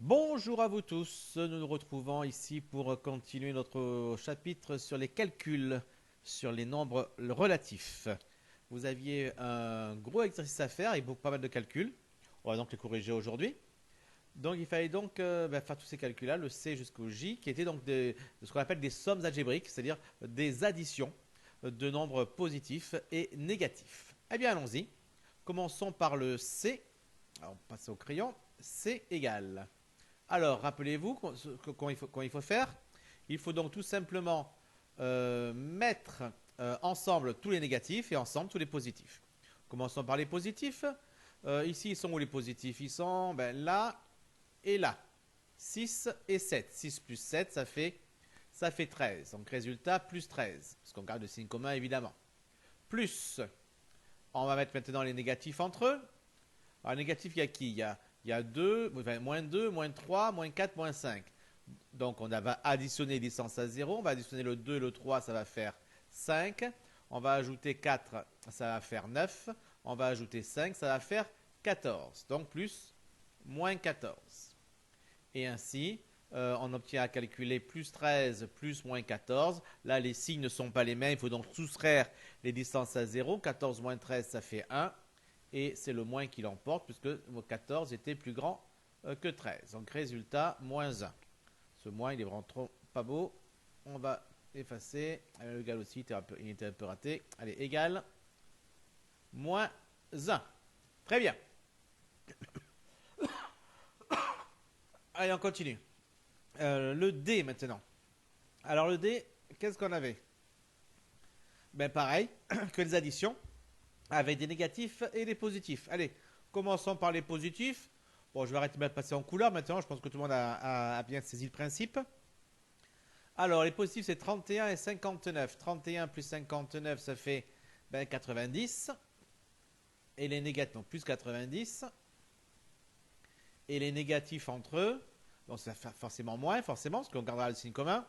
Bonjour à vous tous, nous nous retrouvons ici pour continuer notre chapitre sur les calculs, sur les nombres relatifs. Vous aviez un gros exercice à faire et pas mal de calculs. On va donc les corriger aujourd'hui. Donc il fallait donc faire tous ces calculs-là, le C jusqu'au J, qui étaient donc de ce qu'on appelle des sommes algébriques, c'est-à-dire des additions de nombres positifs et négatifs. Eh bien allons-y. Commençons par le C. Alors, on passe au crayon. C égale. Alors, rappelez-vous comment il faut faire. Il faut donc tout simplement mettre ensemble tous les négatifs et ensemble tous les positifs. Commençons par les positifs. Ici, ils sont où les positifs? Ils sont là et là. 6 et 7. 6 plus 7, ça fait 13. Donc, résultat, plus 13. Parce qu'on garde le signe commun, évidemment. Plus, on va mettre maintenant les négatifs entre eux. Alors, négatif, il y a qui? Il y a 2, moins 2, moins 3, moins 4, moins 5. Donc, on va additionner les licences à 0. On va additionner le 2 et le 3, ça va faire 5. On va ajouter 4, ça va faire 9. On va ajouter 5, ça va faire 14. Donc, plus, moins 14. Et ainsi, on obtient à calculer plus 13, plus moins 14. Là, les signes ne sont pas les mêmes. Il faut donc soustraire les distances à 0. 14 moins 13, ça fait 1. Et c'est le moins qui l'emporte puisque 14 était plus grand que 13. Donc résultat, moins 1. Ce moins, il est vraiment trop pas beau. On va effacer. Le égal aussi, il était un peu raté. Allez, égal. Moins 1. Très bien. Allez, on continue. Le D maintenant. Alors le D, qu'est-ce qu'on avait? Pareil que les additions, avec des négatifs et des positifs. Allez, commençons par les positifs. Bon, je vais arrêter de passer en couleur maintenant. Je pense que tout le monde a bien saisi le principe. Alors, les positifs, c'est 31 et 59. 31 plus 59, ça fait 90. Et les négatifs, donc plus 90. Et les négatifs entre eux, donc ça fait forcément moins, forcément, parce qu'on gardera le signe commun.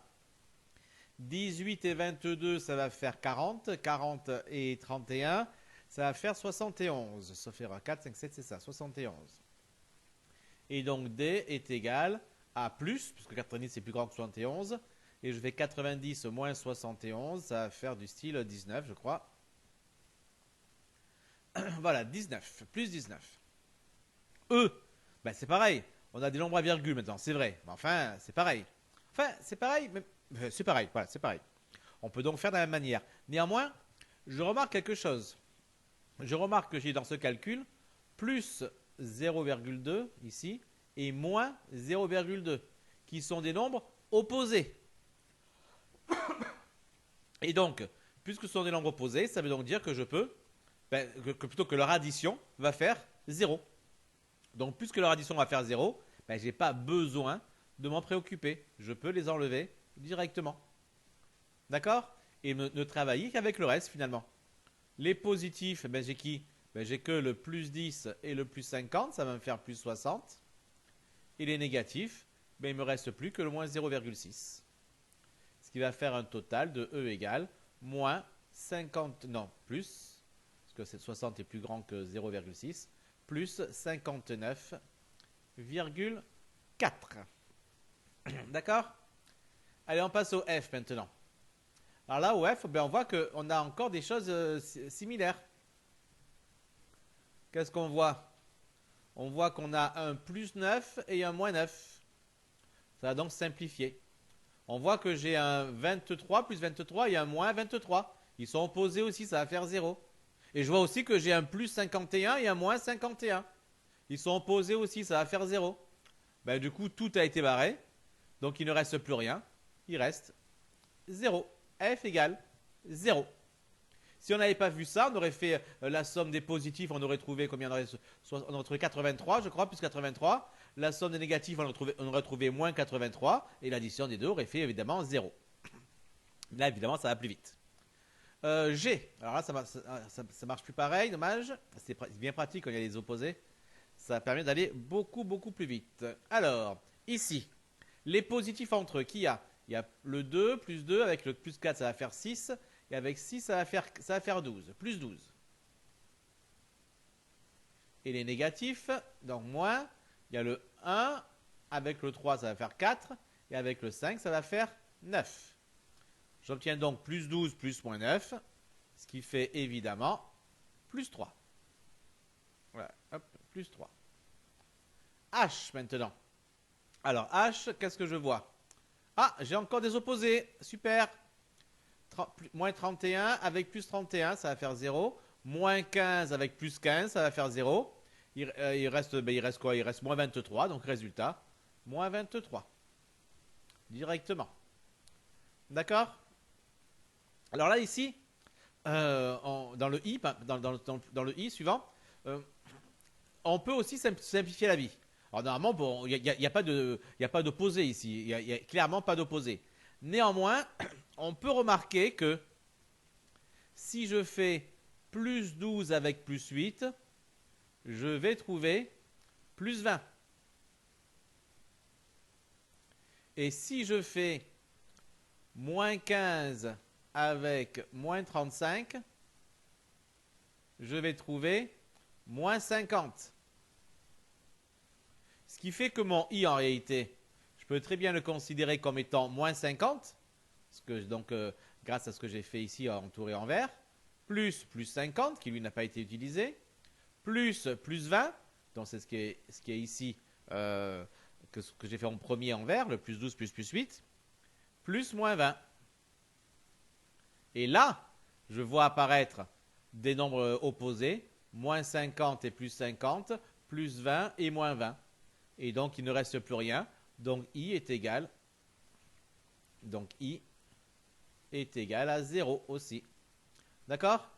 18 et 22, ça va faire 40. 40 et 31, ça va faire 71. Sauf erreur 4, 5, 7, c'est ça, 71. Et donc D est égal à plus, puisque 90 c'est plus grand que 71. Et je fais 90 moins 71, ça va faire du style 19, je crois. Voilà, 19, plus 19. E, c'est pareil. On a des nombres à virgule maintenant, c'est vrai. Mais enfin, c'est pareil. Enfin, c'est pareil, mais c'est pareil, voilà, c'est pareil. On peut donc faire de la même manière. Néanmoins, je remarque quelque chose. Je remarque que j'ai dans ce calcul plus 0,2 ici et moins 0,2 qui sont des nombres opposés. Et donc, puisque ce sont des nombres opposés, ça veut donc dire que je peux, plutôt que leur addition va faire 0. Donc, puisque leur addition va faire 0, je n'ai pas besoin de m'en préoccuper. Je peux les enlever directement. D'accord? Et ne travailler qu'avec le reste finalement. Les positifs, j'ai qui? J'ai que le plus 10 et le plus 50, ça va me faire plus 60. Et les négatifs, il ne me reste plus que le moins 0,6. Ce qui va faire un total de E égale moins 50, non, plus, parce que 60 est plus grand que 0,6, plus 59,4. D'accord? Allez, on passe au F maintenant. Alors là, au F, on voit qu'on a encore des choses similaires. Qu'est-ce qu'on voit? On voit qu'on a un plus 9 et un moins 9. Ça va donc simplifier. On voit que j'ai un 23 plus 23 et un moins 23. Ils sont opposés aussi, ça va faire 0. Et je vois aussi que j'ai un plus 51 et un moins 51. Ils sont opposés aussi, ça va faire 0. Du coup, tout a été barré. Donc, il ne reste plus rien. Il reste 0. F égale 0. Si on n'avait pas vu ça, on aurait fait la somme des positifs, on aurait trouvé combien? On aurait trouvé 83, je crois, plus 83. La somme des négatifs, on aurait trouvé moins 83. Et l'addition des deux aurait fait évidemment 0. Là, évidemment, ça va plus vite. G. Alors là, ça marche plus pareil, dommage. C'est bien pratique quand il y a les opposés. Ça permet d'aller beaucoup, beaucoup plus vite. Alors, ici, les positifs entre eux, qui y a? Il y a le 2 plus 2, avec le plus 4, ça va faire 6. Et avec 6, ça va faire 12. Plus 12. Et les négatifs, donc moins, il y a le 1 avec le 3, ça va faire 4. Et avec le 5, ça va faire 9. J'obtiens donc plus 12 plus moins 9, ce qui fait évidemment plus 3. Voilà, hop, plus 3. H maintenant. Alors H, qu'est-ce que je vois? Ah, j'ai encore des opposés. Super. Moins 31 avec plus 31, ça va faire 0. Moins 15 avec plus 15, ça va faire 0. Il reste quoi? Il reste moins 23, donc résultat, moins 23. Directement. D'accord? Alors là, ici, dans le I, dans le I suivant, on peut aussi simplifier la vie. Alors normalement, bon, il n'y a pas d'opposé ici. Il n'y a clairement pas d'opposé. Néanmoins, on peut remarquer que si je fais plus 12 avec plus 8, je vais trouver plus 20. Et si je fais moins 15 avec moins 35, je vais trouver moins 50. Ce qui fait que mon I, en réalité, je peux très bien le considérer comme étant moins 50, donc, grâce à ce que j'ai fait ici, entouré en vert, plus 50, qui lui n'a pas été utilisé, plus 20, donc c'est ce qui est ici, que j'ai fait en premier en vert, le plus 12 plus 8, plus moins 20. Et là, je vois apparaître des nombres opposés, moins 50 et plus 50, plus 20 et moins 20. Et donc, il ne reste plus rien. Donc, I est égal. Donc, I est égal à 0 aussi. D'accord?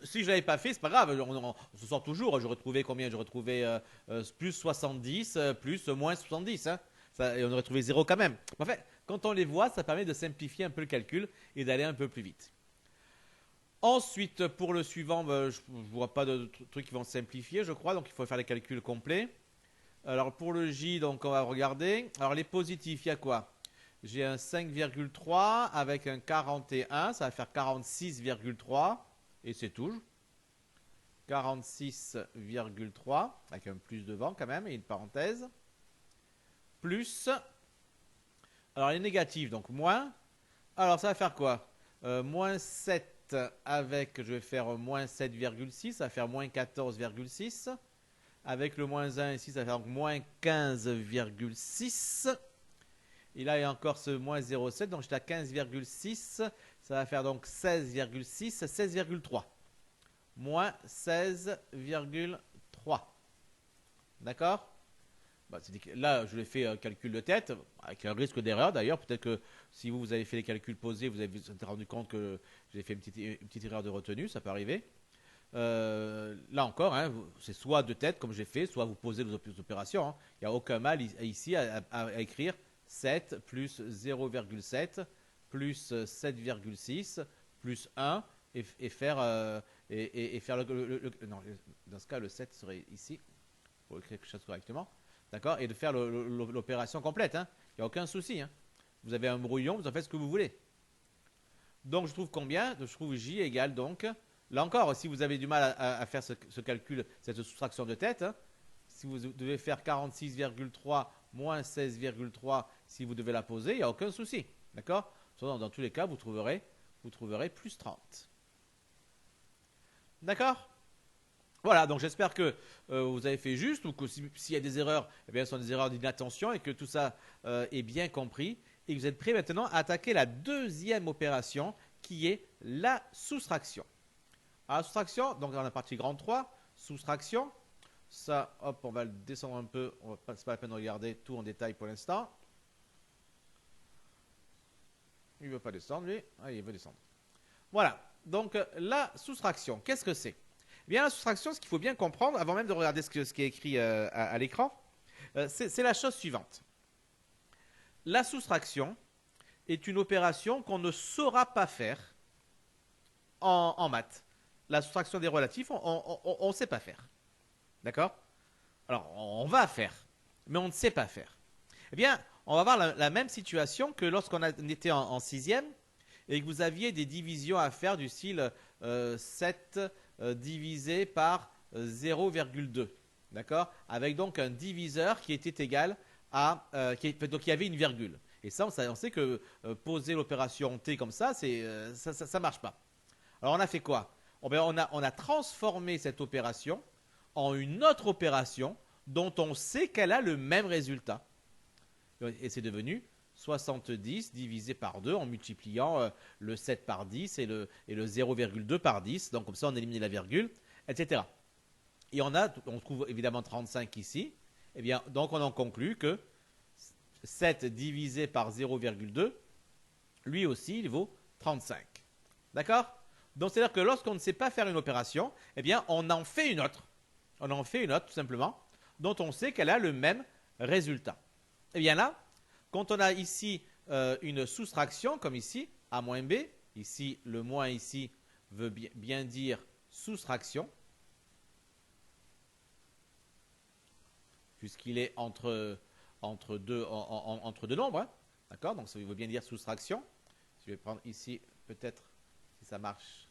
Si je ne l'avais pas fait, c'est pas grave. On se sort toujours. Je retrouvais combien? Je retrouvais plus 70, plus moins 70. Hein. Et on aurait trouvé 0 quand même. En fait, quand on les voit, ça permet de simplifier un peu le calcul et d'aller un peu plus vite. Ensuite, pour le suivant, je ne vois pas de trucs qui vont simplifier, je crois. Donc, il faut faire les calculs complets. Alors, pour le J, donc, on va regarder. Alors, les positifs, il y a quoi? J'ai un 5,3 avec un 41. Ça va faire 46,3. Et c'est tout. 46,3 avec un plus devant quand même et une parenthèse. Plus. Alors, les négatifs, donc moins. Alors, ça va faire quoi? Moins 7 avec, je vais faire moins 7,6. Ça va faire moins 14,6. Avec le moins 1 ici, ça va faire moins 15,6. Et là, il y a encore ce moins 0,7. Donc, j'étais à 15,6. Ça va faire donc 16,6, 16,3. Moins 16,3. D'accord? Là, je l'ai fait calcul de tête, avec un risque d'erreur d'ailleurs. Peut-être que si vous avez fait les calculs posés, vous avez rendu compte que j'ai fait une petite erreur de retenue. Ça peut arriver. Là encore, hein, c'est soit de tête comme j'ai fait, soit vous posez les opérations. Hein. Il n'y a aucun mal ici à écrire 7 plus 0,7 plus 7,6 plus 1 et faire, non, dans ce cas, le 7 serait ici, pour écrire quelque chose correctement. D'accord? Et de faire l'opération complète. Hein. Il n'y a aucun souci. Hein. Vous avez un brouillon, vous en faites ce que vous voulez. Donc, je trouve combien? Je trouve J égale donc. Là encore, si vous avez du mal à faire ce calcul, cette soustraction de tête, hein, si vous devez faire 46,3 moins 16,3, si vous devez la poser, il n'y a aucun souci. D'accord? Dans tous les cas, vous trouverez plus 30. D'accord? Voilà, donc j'espère que vous avez fait juste, ou que s'il y a des erreurs, eh bien, ce sont des erreurs d'inattention et que tout ça est bien compris. Et que vous êtes prêts maintenant à attaquer la deuxième opération qui est la soustraction. Alors, la soustraction, donc dans la partie grande 3, soustraction, ça, hop, on va le descendre un peu, c'est pas la peine de regarder tout en détail pour l'instant. Il ne veut pas descendre, lui. Ah, il veut descendre. Voilà, donc la soustraction, qu'est-ce que c'est? Eh bien, la soustraction, ce qu'il faut bien comprendre, avant même de regarder ce qui est écrit à l'écran, c'est la chose suivante. La soustraction est une opération qu'on ne saura pas faire en maths. La soustraction des relatifs, on ne sait pas faire. D'accord? Alors, on va faire, mais on ne sait pas faire. Eh bien, on va voir la même situation que lorsqu'on était en sixième et que vous aviez des divisions à faire du style 7 divisé par 0,2. D'accord? Avec donc un diviseur qui était égal donc il y avait une virgule. Et ça, on sait que poser l'opération T comme ça, ça marche pas. Alors on a fait quoi? On a transformé cette opération en une autre opération dont on sait qu'elle a le même résultat. Et c'est devenu 70 divisé par 2 en multipliant le 7 par 10 et le 0,2 par 10. Donc comme ça, on élimine la virgule, etc. Et on trouve évidemment 35 ici. Eh bien, donc on en conclut que 7 divisé par 0,2, lui aussi, il vaut 35. D'accord? Donc c'est-à-dire que lorsqu'on ne sait pas faire une opération, eh bien, on en fait une autre. On en fait une autre, tout simplement, dont on sait qu'elle a le même résultat. Eh bien là, quand on a ici une soustraction, comme ici, A moins B, ici, le moins ici veut bien dire soustraction, puisqu'il est entre deux nombres. Hein. D'accord? Donc ça veut bien dire soustraction. Je vais prendre ici, peut-être, si ça marche,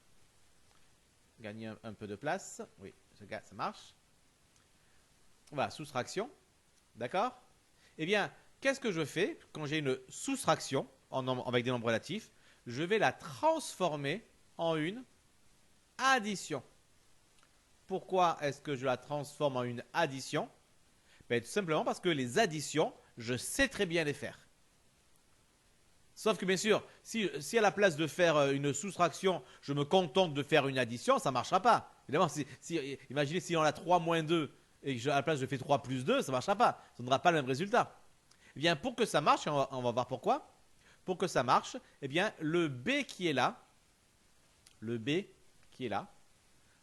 gagner un peu de place. Oui, ça marche. Voilà, soustraction. D'accord? Eh bien, qu'est-ce que je fais quand j'ai une soustraction avec des nombres relatifs? Je vais la transformer en une addition. Pourquoi est-ce que je la transforme en une addition? Ben, tout simplement parce que les additions, je sais très bien les faire. Sauf que bien sûr, si à la place de faire une soustraction, je me contente de faire une addition, ça ne marchera pas. Évidemment, imaginez si on a 3 moins 2 et que à la place je fais 3 plus 2, ça ne marchera pas. Ça ne donnera pas le même résultat. Eh bien, pour que ça marche, on va voir pourquoi. Pour que ça marche, eh bien, le B qui est là,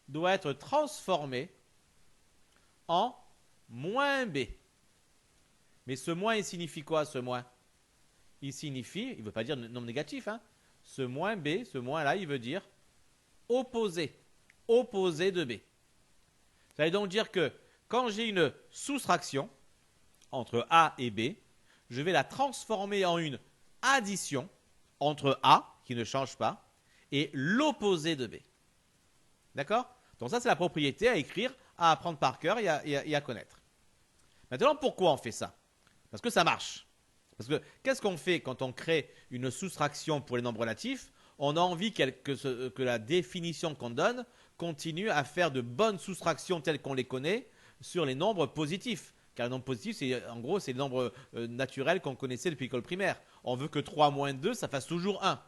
doit être transformé en moins B. Mais ce moins, il signifie quoi, ce moins? Il signifie, il ne veut pas dire nombre négatif, hein. Ce moins B, ce moins-là, il veut dire opposé de B. Ça veut donc dire que quand j'ai une soustraction entre A et B, je vais la transformer en une addition entre A, qui ne change pas, et l'opposé de B. D'accord? Donc ça, c'est la propriété à écrire, à apprendre par cœur et à connaître. Maintenant, pourquoi on fait ça? Parce que ça marche. Parce que qu'est-ce qu'on fait quand on crée une soustraction pour les nombres relatifs? On a envie que la définition qu'on donne continue à faire de bonnes soustractions telles qu'on les connaît sur les nombres positifs. Car les nombres positifs, en gros, c'est les nombres naturels qu'on connaissait depuis l'école primaire. On veut que 3 moins 2, ça fasse toujours 1.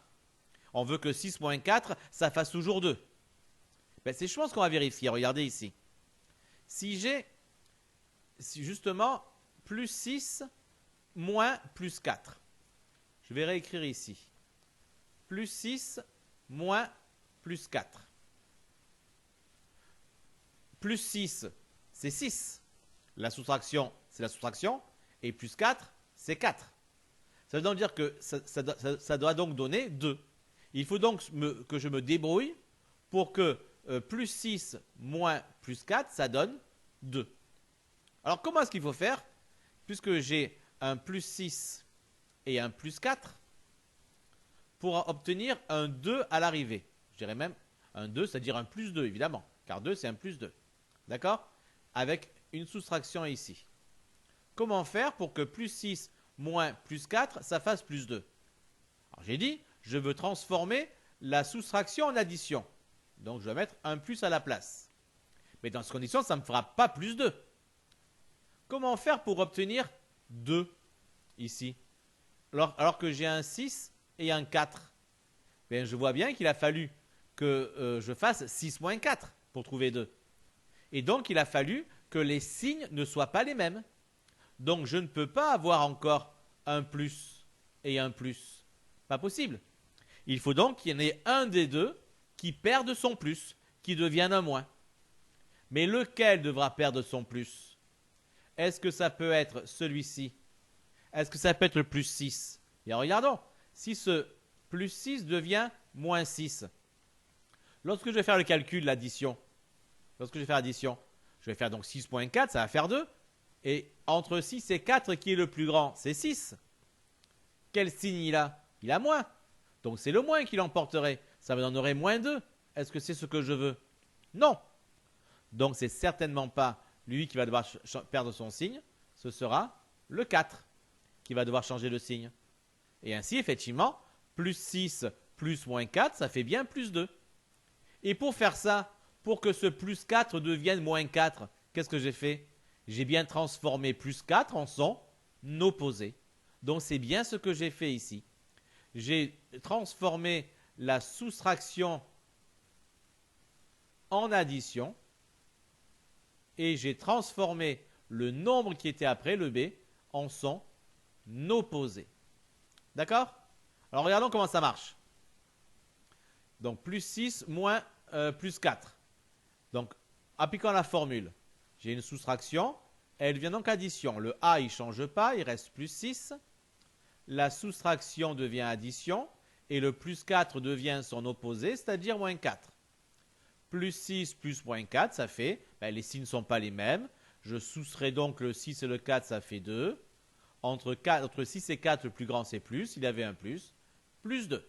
On veut que 6 moins 4, ça fasse toujours 2. Ben, c'est chose qu'on va vérifier. Regardez ici. Si justement, plus 6 moins plus 4. Je vais réécrire ici. Plus 6 moins plus 4. Plus 6, c'est 6. La soustraction, c'est la soustraction. Et plus 4, c'est 4. Ça veut donc dire que ça doit donc donner 2. Il faut donc que je me débrouille pour que plus 6 moins plus 4, ça donne 2. Alors comment est-ce qu'il faut faire? Puisque j'ai un plus 6 et un plus 4, pour obtenir un 2 à l'arrivée. Je dirais même un 2, c'est-à-dire un plus 2, évidemment. Car 2, c'est un plus 2. D'accord? Avec une soustraction ici. Comment faire pour que plus 6 moins plus 4, ça fasse plus 2? Alors j'ai dit, je veux transformer la soustraction en addition. Donc je vais mettre un plus à la place. Mais dans cette condition, ça ne me fera pas plus 2. Comment faire pour obtenir 2 ici? Alors que j'ai un 6 et un 4. Bien, je vois bien qu'il a fallu que je fasse 6 moins 4 pour trouver 2. Et donc, il a fallu que les signes ne soient pas les mêmes. Donc, je ne peux pas avoir encore un plus et un plus. Pas possible. Il faut donc qu'il y en ait un des deux qui perde son plus, qui devienne un moins. Mais lequel devra perdre son plus? Est-ce que ça peut être celui-ci? Est-ce que ça peut être le plus 6? Bien, regardons. Si ce plus 6 devient moins 6, lorsque je vais faire le calcul, l'addition, je vais faire donc 6 moins 4, ça va faire 2. Et entre 6 et 4, qui est le plus grand? C'est 6. Quel signe il a? Il a moins. Donc c'est le moins qui l'emporterait. Ça me donnerait moins 2. Est-ce que c'est ce que je veux? Non. Donc c'est certainement pas lui qui va devoir perdre son signe. Ce sera le 4 qui va devoir changer de signe. Et ainsi, effectivement, plus 6 plus moins 4, ça fait bien plus 2. Et pour faire ça, pour que ce plus 4 devienne moins 4, qu'est-ce que j'ai fait? J'ai bien transformé plus 4 en son opposé. Donc c'est bien ce que j'ai fait ici. J'ai transformé la soustraction en addition et j'ai transformé le nombre qui était après, le b, en son opposé. D'accord? Alors regardons comment ça marche. Donc plus 6 moins plus 4. Donc appliquant la formule, j'ai une soustraction, elle devient donc addition. Le a il ne change pas, il reste plus 6. La soustraction devient addition et le plus 4 devient son opposé, c'est-à-dire moins 4. Plus 6 plus moins 4, ça fait, les signes ne sont pas les mêmes. Je soustrais donc le 6 et le 4, ça fait 2. Entre 6 et 4, le plus grand c'est plus, il y avait un plus 2.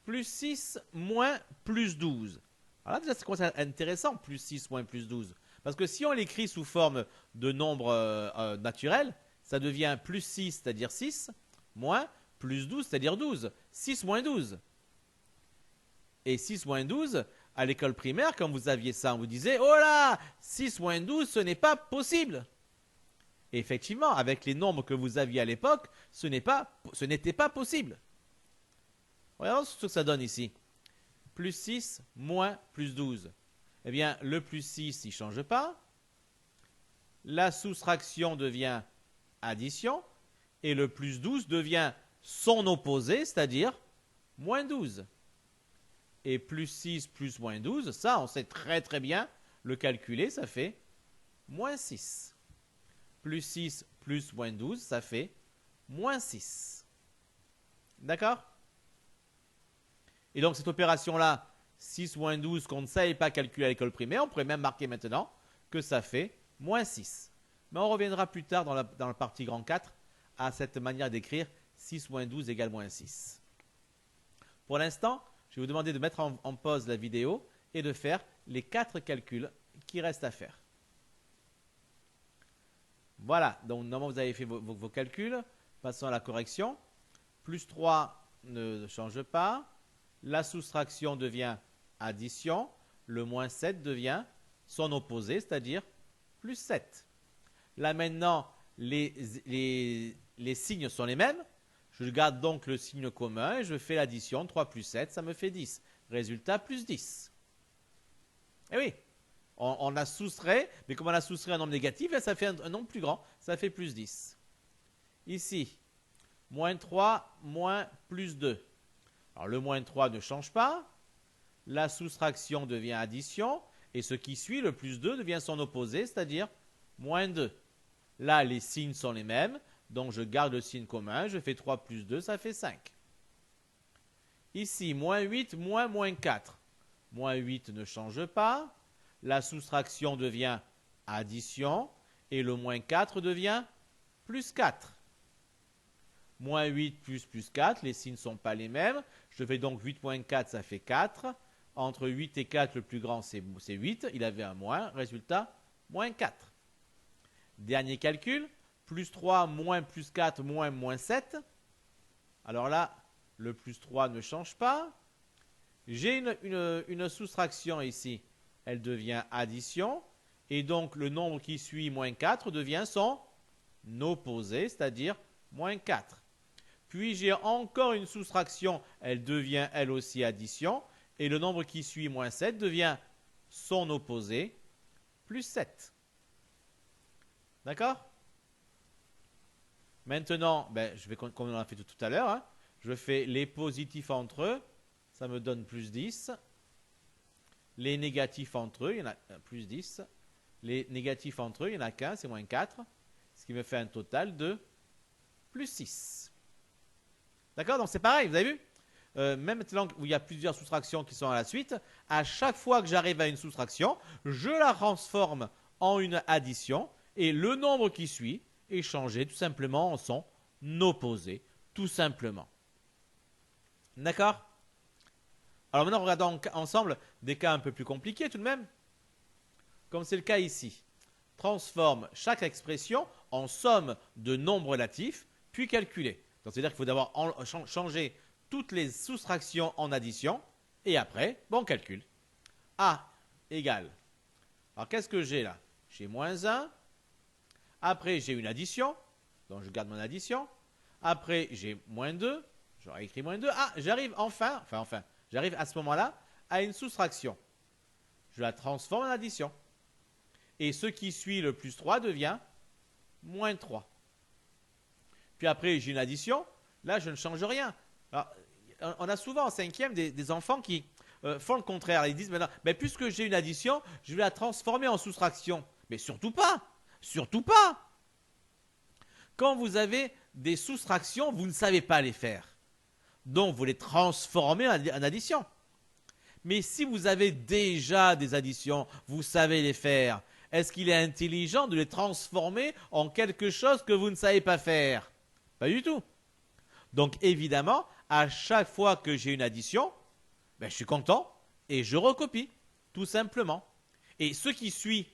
Plus 6 moins plus 12. Alors là, déjà, c'est intéressant, plus 6 moins plus 12. Parce que si on l'écrit sous forme de nombre naturel, ça devient plus 6, c'est-à-dire 6, moins plus 12, c'est-à-dire 12. 6 moins 12. Et 6 moins 12, à l'école primaire, quand vous aviez ça, on vous disait, oh là, 6 moins 12, ce n'est pas possible. Et effectivement, avec les nombres que vous aviez à l'époque, ce n'était pas possible. Regardons ce que ça donne ici. Plus 6 moins plus 12. Eh bien, le plus 6, il ne change pas. La soustraction devient addition. Et le plus 12 devient son opposé, c'est-à-dire moins 12. Et plus 6 plus moins 12, ça, on sait très très bien le calculer, ça fait moins 6. Plus 6 plus moins 12, ça fait moins 6. D'accord? Et donc cette opération-là, 6 moins 12, qu'on ne savait pas calculer à l'école primaire, on pourrait même marquer maintenant que ça fait moins 6. Mais on reviendra plus tard dans la partie grand 4 à cette manière d'écrire 6 moins 12 égale moins 6. Pour l'instant, je vais vous demander de mettre en pause la vidéo et de faire les 4 calculs qui restent à faire. Voilà, donc normalement vous avez fait vos calculs. Passons à la correction. Plus 3 ne change pas. La soustraction devient addition. Le moins 7 devient son opposé, c'est-à-dire plus 7. Là maintenant, les signes sont les mêmes. Je garde donc le signe commun et je fais l'addition. 3 plus 7, ça me fait 10. Résultat, plus 10. Eh oui, on a soustrait, mais comme on a soustrait un nombre négatif, ça fait un nombre plus grand, ça fait plus 10. Ici, moins 3, moins plus 2. Alors le moins 3 ne change pas, la soustraction devient addition, et ce qui suit, le plus 2, devient son opposé, c'est-à-dire moins 2. Là, les signes sont les mêmes, donc je garde le signe commun, je fais 3 plus 2, ça fait 5. Ici, moins 8, moins 4. Moins 8 ne change pas, la soustraction devient addition, et le moins 4 devient plus 4. Moins 8 plus 4, les signes ne sont pas les mêmes. Je fais donc 8 moins 4, ça fait 4. Entre 8 et 4, le plus grand, c'est 8. Il avait un moins. Résultat, moins 4. Dernier calcul. Plus 3 moins plus 4 moins 7. Alors là, le plus 3 ne change pas. J'ai une soustraction ici. Elle devient addition. Et donc, le nombre qui suit, moins 4, devient son opposé, c'est-à-dire moins 4. Puis j'ai encore une soustraction, elle devient elle aussi addition, et le nombre qui suit, moins 7, devient son opposé, plus 7. D'accord? Maintenant, je vais, comme on l'a fait tout à l'heure, je fais les positifs entre eux, ça me donne plus 10. Les négatifs entre eux, il y en a plus 10. Les négatifs entre eux, il n'y en a qu'un, c'est moins 4, ce qui me fait un total de plus 6. D'accord? Donc c'est pareil, vous avez vu? Même maintenant où il y a plusieurs soustractions qui sont à la suite, à chaque fois que j'arrive à une soustraction, je la transforme en une addition et le nombre qui suit est changé tout simplement en son opposé, tout simplement. D'accord? Alors maintenant, regardons ensemble des cas un peu plus compliqués tout de même, comme c'est le cas ici. transforme chaque expression en somme de nombres relatifs, puis calculer. Donc, c'est-à-dire qu'il faut d'abord changer toutes les soustractions en addition, et après, on calcule. A égale. Alors, qu'est-ce que j'ai là? J'ai moins 1. Après, j'ai une addition. Donc, je garde mon addition. Après, j'ai moins 2. J'aurais écrit moins 2. Ah, j'arrive j'arrive à ce moment-là à une soustraction. Je la transforme en addition. Et ce qui suit le plus 3 devient moins 3. Puis après, j'ai une addition. Là, je ne change rien. Alors, on a souvent en cinquième des enfants qui font le contraire. Ils disent maintenant, mais puisque j'ai une addition, je vais la transformer en soustraction. Mais surtout pas. Surtout pas. Quand vous avez des soustractions, vous ne savez pas les faire. Donc, vous les transformez en addition. Mais si vous avez déjà des additions, vous savez les faire. Est-ce qu'il est intelligent de les transformer en quelque chose que vous ne savez pas faire? Pas du tout. Donc, évidemment, à chaque fois que j'ai une addition, je suis content et je recopie, tout simplement. Et ce qui suit,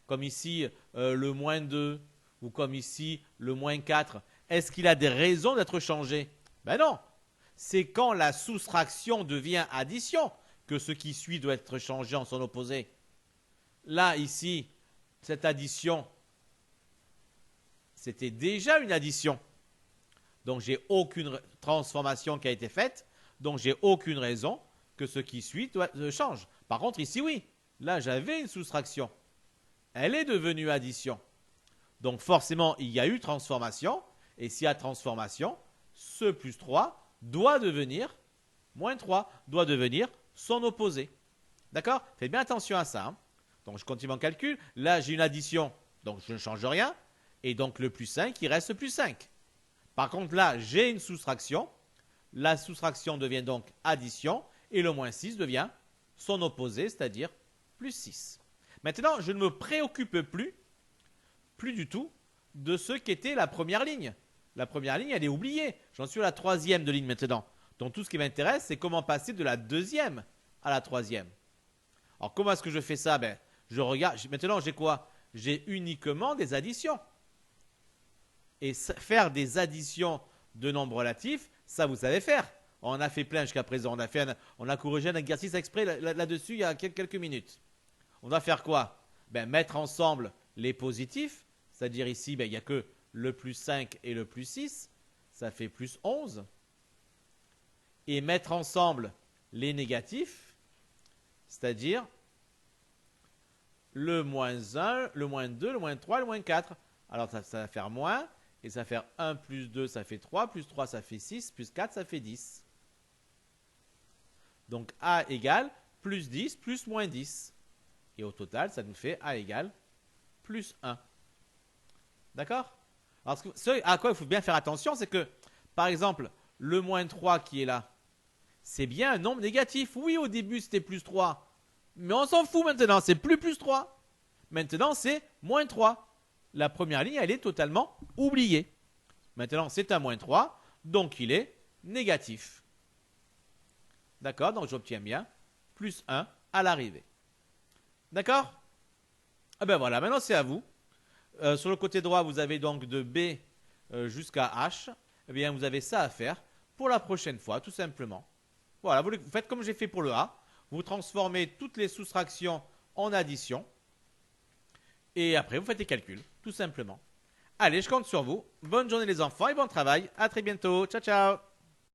comme ici le moins 2 ou comme ici le moins 4, est-ce qu'il a des raisons d'être changé? Non. C'est quand la soustraction devient addition que ce qui suit doit être changé en son opposé. Là, ici, cette addition, c'était déjà une addition. Donc, j'ai aucune transformation qui a été faite. Donc, j'ai aucune raison que ce qui suit change. Par contre, ici, oui. Là, j'avais une soustraction. Elle est devenue addition. Donc, forcément, il y a eu transformation. Et s'il y a transformation, ce plus 3 doit devenir moins 3, doit devenir son opposé. D'accord? Faites bien attention à ça. Donc, je continue mon calcul. Là, j'ai une addition. Donc, je ne change rien. Et donc, le plus 5, il reste plus 5. Par contre, là, j'ai une soustraction. La soustraction devient donc addition. Et le moins 6 devient son opposé, c'est-à-dire plus 6. Maintenant, je ne me préoccupe plus du tout, de ce qu'était la première ligne. La première ligne, elle est oubliée. J'en suis à la troisième de ligne maintenant. Donc, tout ce qui m'intéresse, c'est comment passer de la deuxième à la troisième. Alors, comment est-ce que je fais ça? Je regarde. Maintenant, j'ai quoi? J'ai uniquement des additions. Et faire des additions de nombres relatifs, ça, vous savez faire. On a fait plein jusqu'à présent. On a corrigé un exercice exprès là-dessus il y a quelques minutes. On va faire quoi? Mettre ensemble les positifs, c'est-à-dire ici, il n'y a que le plus 5 et le plus 6, ça fait plus 11. Et mettre ensemble les négatifs, c'est-à-dire le moins 1, le moins 2, le moins 3, le moins 4. Alors ça va faire moins, et ça va faire 1 plus 2, ça fait 3, plus 3, ça fait 6, plus 4, ça fait 10. Donc A égale plus 10, plus moins 10. Et au total, ça nous fait A égale plus 1. D'accord? Alors, ce à quoi il faut bien faire attention, c'est que, par exemple, le moins 3 qui est là, c'est bien un nombre négatif. Oui, au début, c'était plus 3. Mais on s'en fout maintenant, c'est plus 3. Maintenant, c'est moins 3. La première ligne, elle est totalement oubliée. Maintenant, c'est un moins 3, donc il est négatif. D'accord? Donc, j'obtiens bien plus 1 à l'arrivée. D'accord? Voilà, maintenant c'est à vous. Sur le côté droit, vous avez donc de B jusqu'à H. Vous avez ça à faire pour la prochaine fois, tout simplement. Voilà, vous faites comme j'ai fait pour le A. Vous transformez toutes les soustractions en addition. Et après, vous faites les calculs, tout simplement. Allez, je compte sur vous. Bonne journée les enfants et bon travail. À très bientôt. Ciao, ciao.